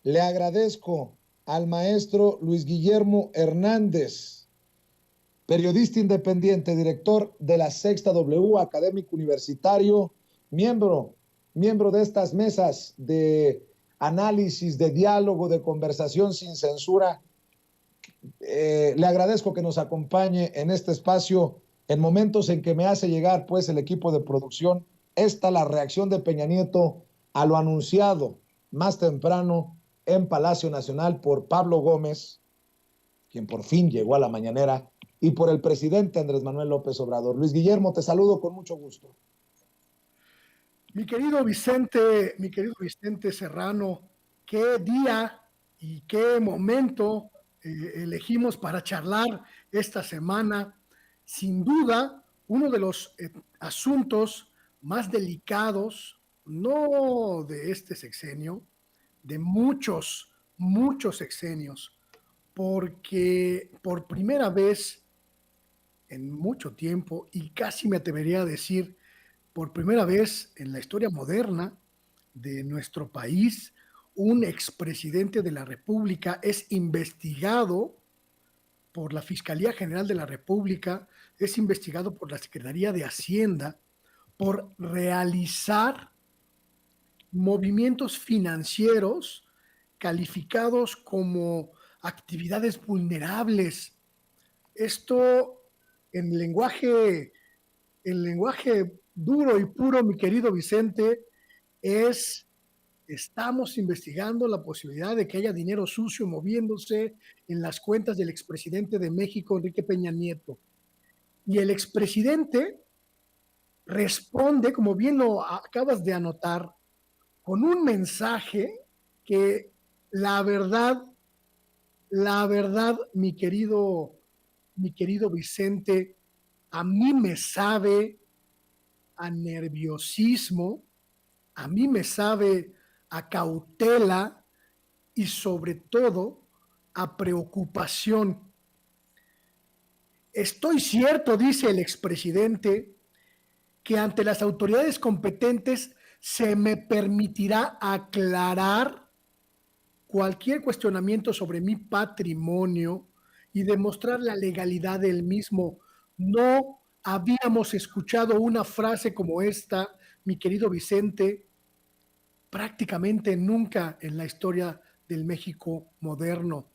Le agradezco al maestro Luis Guillermo Hernández, periodista independiente, director de la Sexta W, académico universitario, miembro, miembro de estas mesas de análisis, de diálogo, de conversación sin censura. Le agradezco que nos acompañe en este espacio en momentos en que me hace llegar pues el equipo de producción la reacción de Peña Nieto a lo anunciado más temprano en Palacio Nacional por Pablo Gómez, quien por fin llegó a la mañanera, y por el presidente Andrés Manuel López Obrador. Luis Guillermo, te saludo con mucho gusto. Mi querido Vicente Serrano, qué día y qué momento elegimos para charlar esta semana. Sin duda, uno de los asuntos más delicados, no de este sexenio, de muchos sexenios, porque por primera vez en mucho tiempo, y casi me atrevería a decir por primera vez en la historia moderna de nuestro país, un expresidente de la República es investigado por la Fiscalía General de la República, es investigado por la Secretaría de Hacienda por realizar movimientos financieros calificados como actividades vulnerables. Esto en lenguaje duro y puro, mi querido Vicente, estamos investigando la posibilidad de que haya dinero sucio moviéndose en las cuentas del expresidente de México, Enrique Peña Nieto. Y el expresidente responde, como bien lo acabas de anotar, con un mensaje que la verdad, mi querido Vicente, a mí me sabe a nerviosismo, a mí me sabe a cautela y sobre todo a preocupación. Estoy cierto, dice el expresidente, que ante las autoridades competentes se me permitirá aclarar cualquier cuestionamiento sobre mi patrimonio y demostrar la legalidad del mismo. No habíamos escuchado una frase como esta, mi querido Vicente, prácticamente nunca en la historia del México moderno,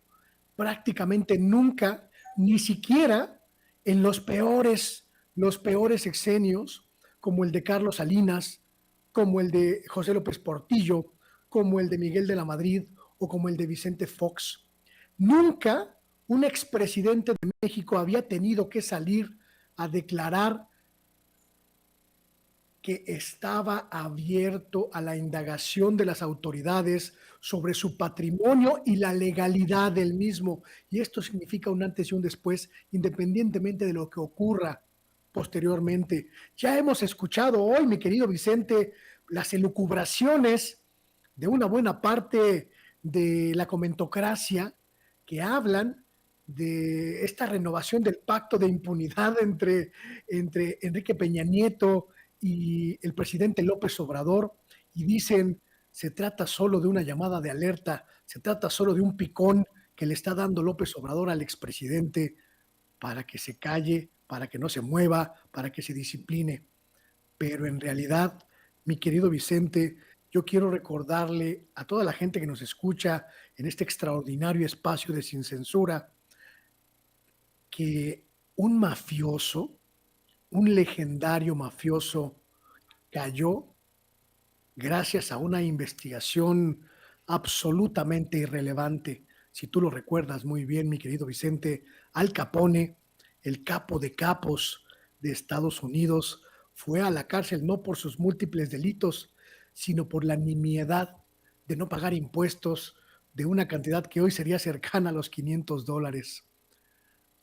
prácticamente nunca, ni siquiera en los peores sexenios, como el de Carlos Salinas, como el de José López Portillo, como el de Miguel de la Madrid o como el de Vicente Fox. Nunca un expresidente de México había tenido que salir a declarar que estaba abierto a la indagación de las autoridades sobre su patrimonio y la legalidad del mismo. Y esto significa un antes y un después, independientemente de lo que ocurra posteriormente. Ya hemos escuchado hoy, mi querido Vicente, las elucubraciones de una buena parte de la comentocracia que hablan de esta renovación del pacto de impunidad entre Enrique Peña Nieto y el presidente López Obrador, y dicen, se trata solo de una llamada de alerta, se trata solo de un picón que le está dando López Obrador al expresidente para que se calle, para que no se mueva, para que se discipline. Pero en realidad, mi querido Vicente, yo quiero recordarle a toda la gente que nos escucha en este extraordinario espacio de Sin Censura que un mafioso, un legendario mafioso, cayó gracias a una investigación absolutamente irrelevante. Si tú lo recuerdas muy bien, mi querido Vicente, Al Capone, el capo de capos de Estados Unidos, fue a la cárcel no por sus múltiples delitos, sino por la nimiedad de no pagar impuestos de una cantidad que hoy sería cercana a los $500.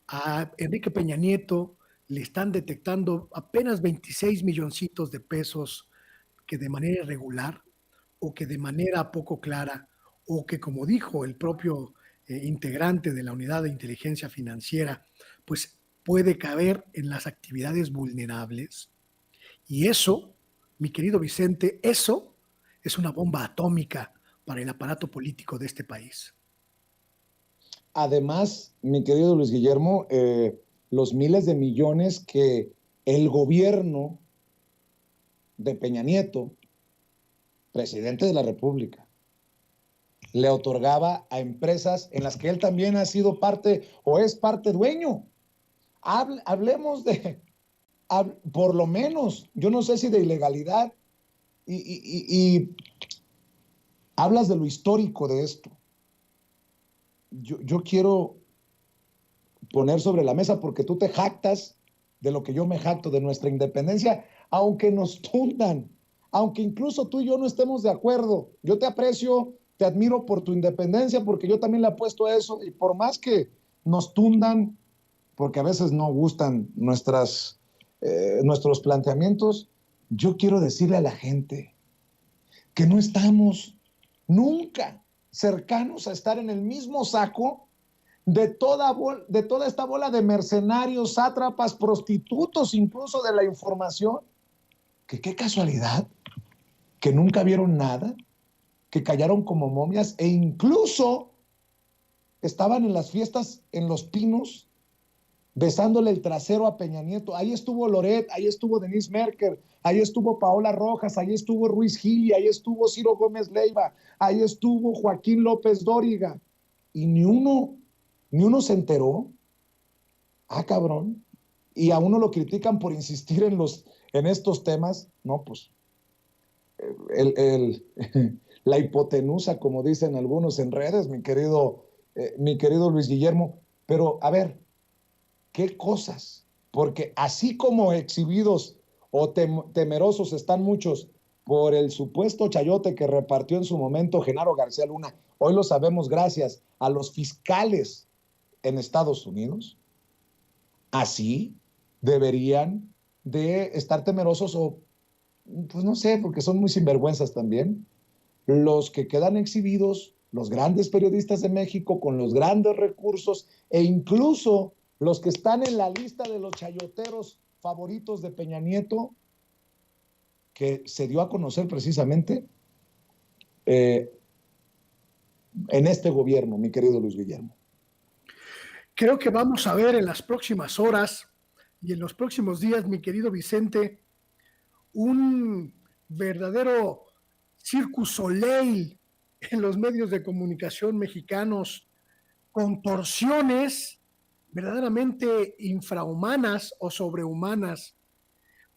A Enrique Peña Nieto le están detectando apenas 26 milloncitos de pesos que de manera irregular o que de manera poco clara o que, como dijo el propio integrante de la unidad de inteligencia financiera, pues puede caber en las actividades vulnerables. Y eso, mi querido Vicente, eso es una bomba atómica para el aparato político de este país. Además, mi querido Luis Guillermo, los miles de millones que el gobierno de Peña Nieto, presidente de la República, le otorgaba a empresas en las que él también ha sido parte o es parte dueño. Hablemos de, por lo menos, yo no sé si de ilegalidad, y hablas de lo histórico de esto. Yo quiero poner sobre la mesa, porque tú te jactas de lo que yo me jacto, de nuestra independencia, aunque nos tundan, aunque incluso tú y yo no estemos de acuerdo. Yo te aprecio, te admiro por tu independencia, porque yo también le apuesto a eso, y por más que nos tundan, porque a veces no gustan nuestros planteamientos, yo quiero decirle a la gente que no estamos nunca cercanos a estar en el mismo saco de toda esta bola de mercenarios, sátrapas, prostitutos, incluso de la información, que qué casualidad, que nunca vieron nada, que callaron como momias e incluso estaban en las fiestas en Los Pinos besándole el trasero a Peña Nieto. Ahí estuvo Loret, ahí estuvo Denise Merker, ahí estuvo Paola Rojas, ahí estuvo Ruiz Gili, ahí estuvo Ciro Gómez Leiva, ahí estuvo Joaquín López Dóriga, y ni uno se enteró. Ah, cabrón. Y a uno lo critican por insistir en estos temas. No, pues, la hipotenusa, como dicen algunos en redes, mi querido Luis Guillermo. Pero, a ver, ¿qué cosas? Porque así como exhibidos o temerosos están muchos por el supuesto chayote que repartió en su momento Genaro García Luna, hoy lo sabemos gracias a los fiscales en Estados Unidos, así deberían de estar temerosos, o pues no sé, porque son muy sinvergüenzas también, los que quedan exhibidos, los grandes periodistas de México con los grandes recursos, e incluso los que están en la lista de los chayoteros favoritos de Peña Nieto, que se dio a conocer precisamente en este gobierno, mi querido Luis Guillermo. Creo que vamos a ver en las próximas horas y en los próximos días, mi querido Vicente, un verdadero circus soleil en los medios de comunicación mexicanos, contorsiones verdaderamente infrahumanas o sobrehumanas,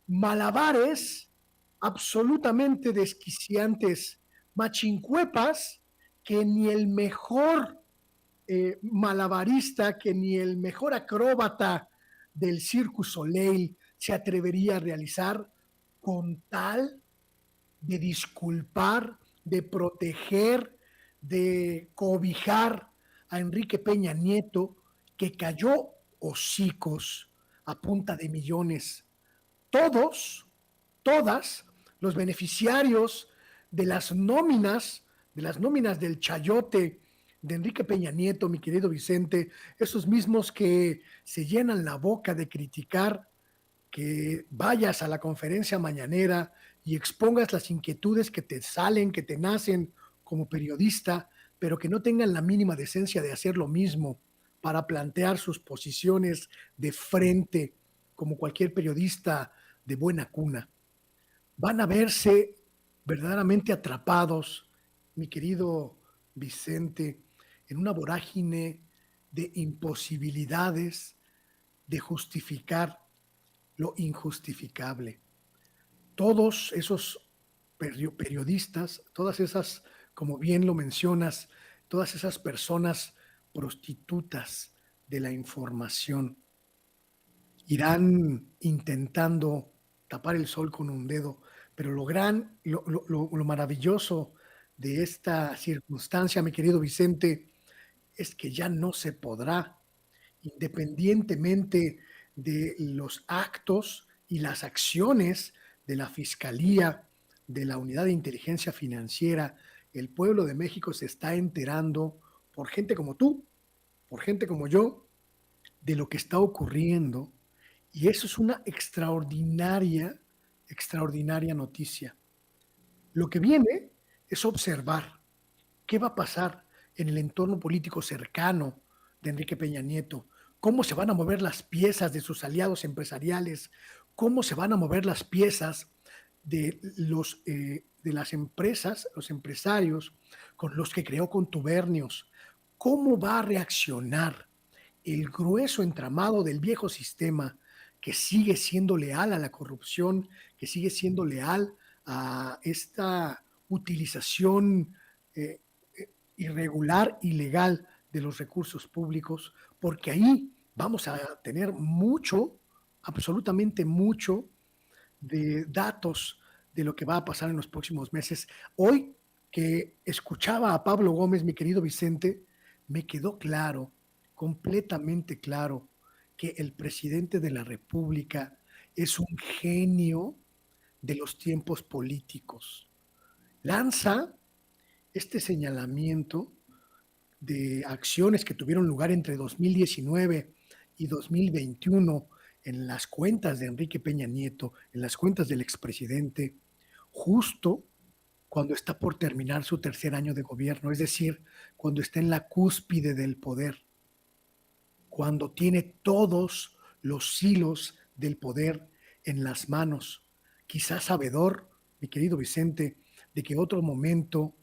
malabares absolutamente desquiciantes, machincuepas que ni el mejor malabarista, que ni el mejor acróbata del Circus Soleil se atrevería a realizar, con tal de disculpar, de proteger, de cobijar a Enrique Peña Nieto, que cayó hocicos a punta de millones. Todas los beneficiarios de las nóminas del chayote de Enrique Peña Nieto, mi querido Vicente, esos mismos que se llenan la boca de criticar, que vayas a la conferencia mañanera y expongas las inquietudes que te salen, que te nacen como periodista, pero que no tengan la mínima decencia de hacer lo mismo para plantear sus posiciones de frente como cualquier periodista de buena cuna. Van a verse verdaderamente atrapados, mi querido Vicente, en una vorágine de imposibilidades de justificar lo injustificable. Todos esos periodistas, todas esas, como bien lo mencionas, todas esas personas prostitutas de la información, irán intentando tapar el sol con un dedo, pero lo maravilloso de esta circunstancia, mi querido Vicente, es que ya no se podrá, independientemente de los actos y las acciones de la Fiscalía, de la Unidad de Inteligencia Financiera. El pueblo de México se está enterando por gente como tú, por gente como yo, de lo que está ocurriendo, y eso es una extraordinaria noticia. Lo que viene es observar, ¿Qué va a pasar en el entorno político cercano de Enrique Peña Nieto? ¿Cómo se van a mover las piezas de sus aliados empresariales? ¿Cómo se van a mover las piezas de las empresas, los empresarios con los que creó contubernios? ¿Cómo va a reaccionar el grueso entramado del viejo sistema que sigue siendo leal a la corrupción, que sigue siendo leal a esta utilización eh, irregular, ilegal de los recursos públicos? Porque ahí vamos a tener mucho, absolutamente mucho, de datos de lo que va a pasar en los próximos meses. Hoy que escuchaba a Pablo Gómez, mi querido Vicente, me quedó claro, completamente claro, que el presidente de la República es un genio de los tiempos políticos. Lanza este señalamiento de acciones que tuvieron lugar entre 2019 y 2021 en las cuentas de Enrique Peña Nieto, en las cuentas del expresidente, justo cuando está por terminar su tercer año de gobierno, es decir, cuando está en la cúspide del poder, cuando tiene todos los hilos del poder en las manos, quizás sabedor, mi querido Vicente, de que otro momento,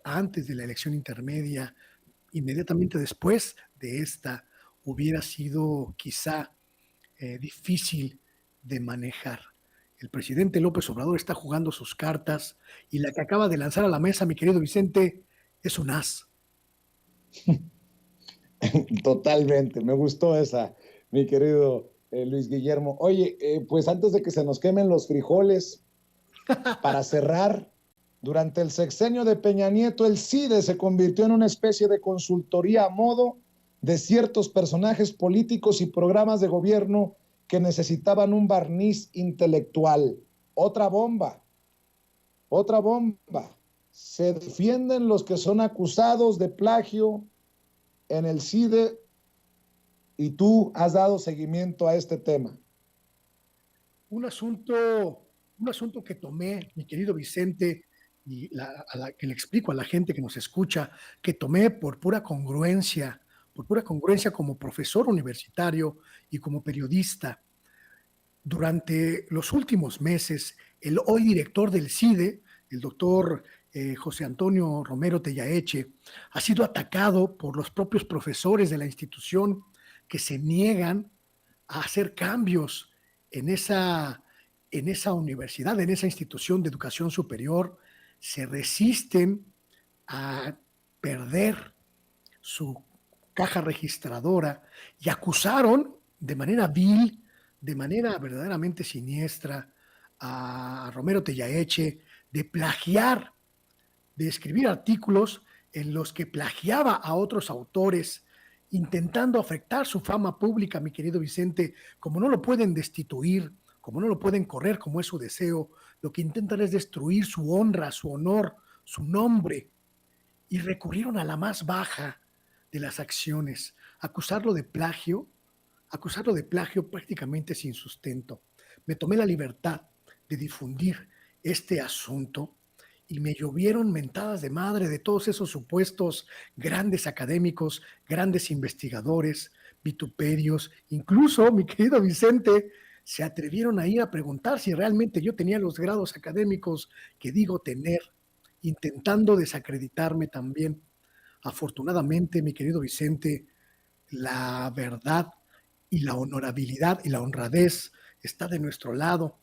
antes de la elección intermedia, inmediatamente después de esta, hubiera sido quizá difícil de manejar. El presidente López Obrador está jugando sus cartas y la que acaba de lanzar a la mesa, mi querido Vicente, es un as. Totalmente, me gustó esa, mi querido Luis Guillermo. Oye, pues antes de que se nos quemen los frijoles, para cerrar, durante el sexenio de Peña Nieto, el CIDE se convirtió en una especie de consultoría a modo de ciertos personajes políticos y programas de gobierno que necesitaban un barniz intelectual. Otra bomba, otra bomba. Se defienden los que son acusados de plagio en el CIDE y tú has dado seguimiento a este tema. Un asunto, un asunto que tomé, mi querido Vicente, y que le explico a la gente que nos escucha, que tomé por pura congruencia como profesor universitario y como periodista. Durante los últimos meses, el hoy director del CIDE, el doctor José Antonio Romero Tellaeche, ha sido atacado por los propios profesores de la institución que se niegan a hacer cambios en en esa universidad, en esa institución de educación superior, se resisten a perder su caja registradora y acusaron de manera vil, de manera verdaderamente siniestra, a Romero Tellaeche de plagiar, de escribir artículos en los que plagiaba a otros autores, intentando afectar su fama pública, mi querido Vicente. Como no lo pueden destituir, como no lo pueden correr, como es su deseo, lo que intentan es destruir su honra, su honor, su nombre, y recurrieron a la más baja de las acciones, acusarlo de plagio prácticamente sin sustento. Me tomé la libertad de difundir este asunto y me llovieron mentadas de madre de todos esos supuestos grandes académicos, grandes investigadores, vituperios. Incluso, mi querido Vicente, se atrevieron a ir a preguntar si realmente yo tenía los grados académicos que digo tener, intentando desacreditarme también. Afortunadamente, mi querido Vicente, la verdad y la honorabilidad y la honradez está de nuestro lado.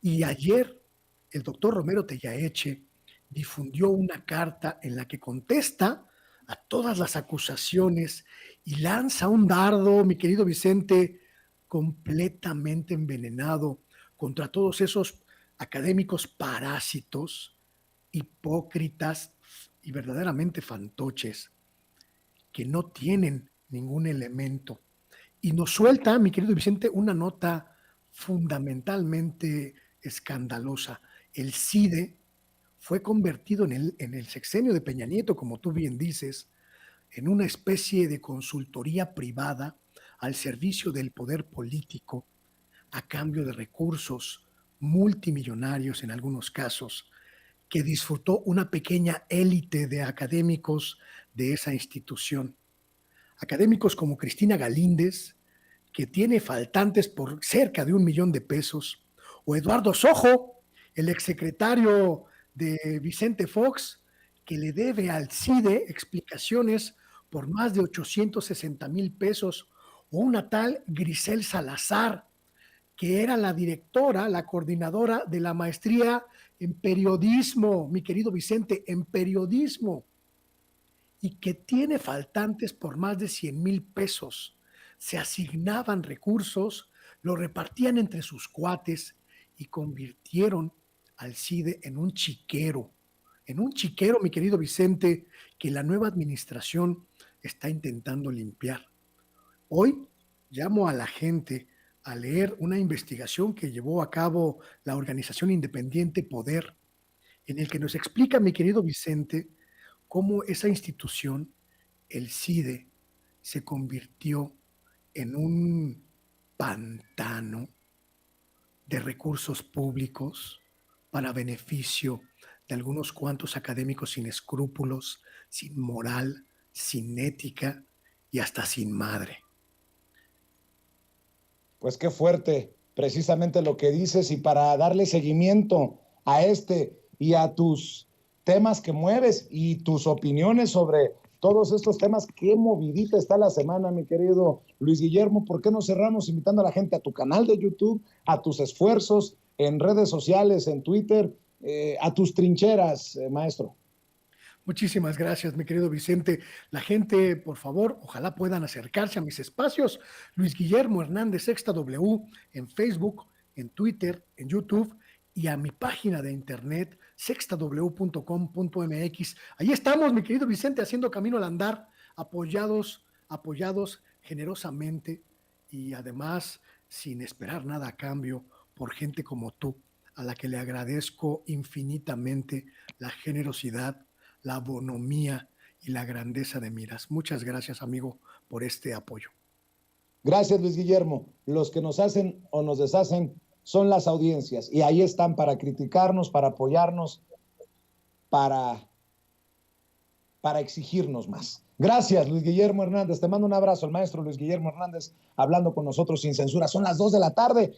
Y ayer el doctor Romero Tellaeche difundió una carta en la que contesta a todas las acusaciones y lanza un dardo, mi querido Vicente, completamente envenenado contra todos esos académicos parásitos, hipócritas y verdaderamente fantoches que no tienen ningún elemento. Y nos suelta, mi querido Vicente, una nota fundamentalmente escandalosa. El CIDE fue convertido en el sexenio de Peña Nieto, como tú bien dices, en una especie de consultoría privada al servicio del poder político a cambio de recursos multimillonarios en algunos casos, que disfrutó una pequeña élite de académicos de esa institución. Académicos como Cristina Galíndez, que tiene faltantes por cerca de $1,000,000, o Eduardo Sojo, el exsecretario de Vicente Fox, que le debe al CIDE explicaciones por más de $860,000, o una tal Grisel Salazar, que era la directora, la coordinadora de la maestría en periodismo, mi querido Vicente, en periodismo, y que tiene faltantes por más de $100,000. Se asignaban recursos, lo repartían entre sus cuates y convirtieron al CIDE en un chiquero, mi querido Vicente, que la nueva administración está intentando limpiar. Hoy llamo a la gente a leer una investigación que llevó a cabo la organización independiente Poder, en el que nos explica, mi querido Vicente, cómo esa institución, el CIDE, se convirtió en un pantano de recursos públicos para beneficio de algunos cuantos académicos sin escrúpulos, sin moral, sin ética y hasta sin madre. Pues qué fuerte, precisamente lo que dices, y para darle seguimiento a este y a tus temas que mueves y tus opiniones sobre todos estos temas, qué movidita está la semana, mi querido Luis Guillermo. ¿Por qué no cerramos invitando a la gente a tu canal de YouTube, a tus esfuerzos en redes sociales, en Twitter, a tus trincheras, maestro? Muchísimas gracias, mi querido Vicente. La gente, por favor, ojalá puedan acercarse a mis espacios. Luis Guillermo Hernández, Sexta W, en Facebook, en Twitter, en YouTube, y a mi página de internet, sextaw.com.mx. Ahí estamos, mi querido Vicente, haciendo camino al andar, apoyados generosamente y además sin esperar nada a cambio por gente como tú, a la que le agradezco infinitamente la generosidad, la bonomía y la grandeza de miras. Muchas gracias, amigo, por este apoyo. Gracias, Luis Guillermo. Los que nos hacen o nos deshacen son las audiencias, y ahí están para criticarnos, para apoyarnos, para exigirnos más. Gracias, Luis Guillermo Hernández. Te mando un abrazo. El maestro Luis Guillermo Hernández hablando con nosotros sin censura. Son las 2 de la tarde.